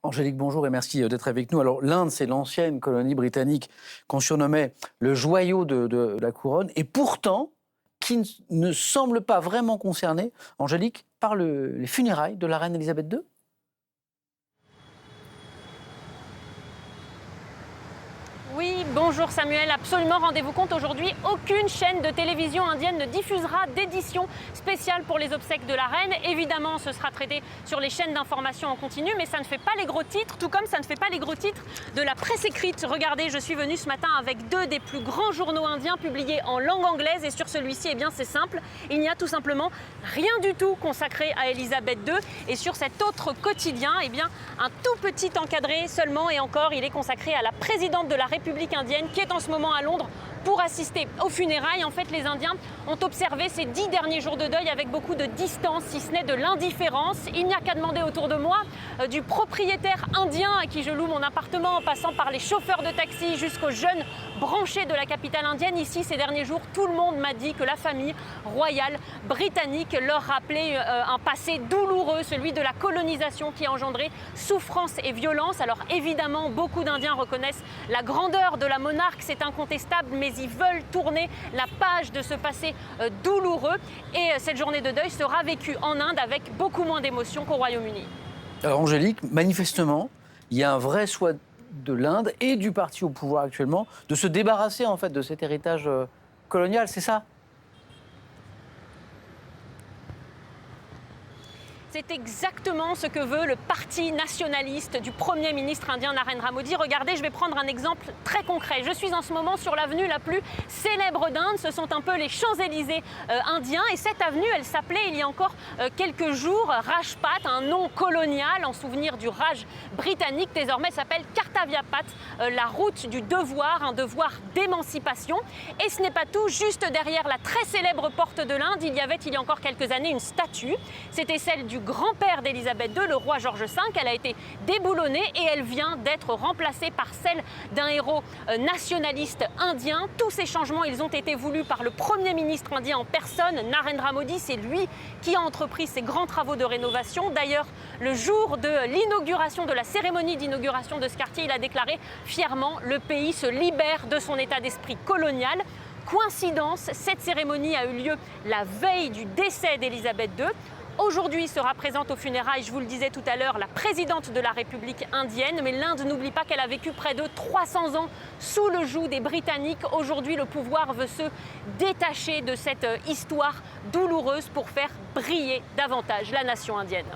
Angélique, bonjour et merci d'être avec nous. Alors, l'Inde, c'est l'ancienne colonie britannique qu'on surnommait le joyau de la couronne, et pourtant, qui ne semble pas vraiment concernée, Angélique, par les funérailles de la reine Elisabeth II. Oui, bonjour Samuel, absolument, rendez-vous compte, aujourd'hui, aucune chaîne de télévision indienne ne diffusera d'édition spéciale pour les obsèques de la reine. Évidemment, ce sera traité sur les chaînes d'information en continu, mais ça ne fait pas les gros titres, tout comme ça ne fait pas les gros titres de la presse écrite. Regardez, je suis venue ce matin avec deux des plus grands journaux indiens publiés en langue anglaise, et sur celui-ci, eh bien, c'est simple, il n'y a tout simplement rien du tout consacré à Elisabeth II. Et sur cet autre quotidien, eh bien, un tout petit encadré seulement, et encore, il est consacré à la présidente de la République indienne qui est en ce moment à Londres pour assister aux funérailles. En fait, les Indiens ont observé ces 10 derniers jours de deuil avec beaucoup de distance, si ce n'est de l'indifférence. Il n'y a qu'à demander autour de moi, du propriétaire indien à qui je loue mon appartement, en passant par les chauffeurs de taxi jusqu'aux jeunes branchés de la capitale indienne. Ici, ces derniers jours, tout le monde m'a dit que la famille royale britannique leur rappelait un passé douloureux, celui de la colonisation qui a engendré souffrance et violence. Alors évidemment, beaucoup d'Indiens reconnaissent la grandeur de la monarque, c'est incontestable, mais ils veulent tourner la page de ce passé douloureux. Et cette journée de deuil sera vécue en Inde avec beaucoup moins d'émotion qu'au Royaume-Uni. Alors Angélique, manifestement, il y a un vrai souhait de l'Inde et du parti au pouvoir actuellement de se débarrasser en fait de cet héritage colonial, c'est ça ? C'est exactement ce que veut le parti nationaliste du Premier ministre indien Narendra Modi. Regardez, je vais prendre un exemple très concret. Je suis en ce moment sur l'avenue la plus célèbre d'Inde. Ce sont un peu les Champs-Élysées indiens. Et cette avenue, elle s'appelait il y a encore quelques jours Rajpath, un nom colonial en souvenir du Raj britannique. Désormais, s'appelle Kartavya Path, la route du devoir, un devoir d'émancipation. Et ce n'est pas tout. Juste derrière la très célèbre porte de l'Inde, il y avait il y a encore quelques années une statue. C'était celle du grand-père d'Elisabeth II, le roi George V. Elle a été déboulonnée et elle vient d'être remplacée par celle d'un héros nationaliste indien. Tous ces changements, ils ont été voulus par le Premier ministre indien en personne, Narendra Modi. C'est lui qui a entrepris ces grands travaux de rénovation. D'ailleurs, le jour de l'inauguration, de la cérémonie d'inauguration de ce quartier, il a déclaré fièrement: le pays se libère de son état d'esprit colonial. Coïncidence, cette cérémonie a eu lieu la veille du décès d'Elisabeth II. Aujourd'hui sera présente aux funérailles, je vous le disais tout à l'heure, la présidente de la République indienne. Mais l'Inde n'oublie pas qu'elle a vécu près de 300 ans sous le joug des Britanniques. Aujourd'hui, le pouvoir veut se détacher de cette histoire douloureuse pour faire briller davantage la nation indienne.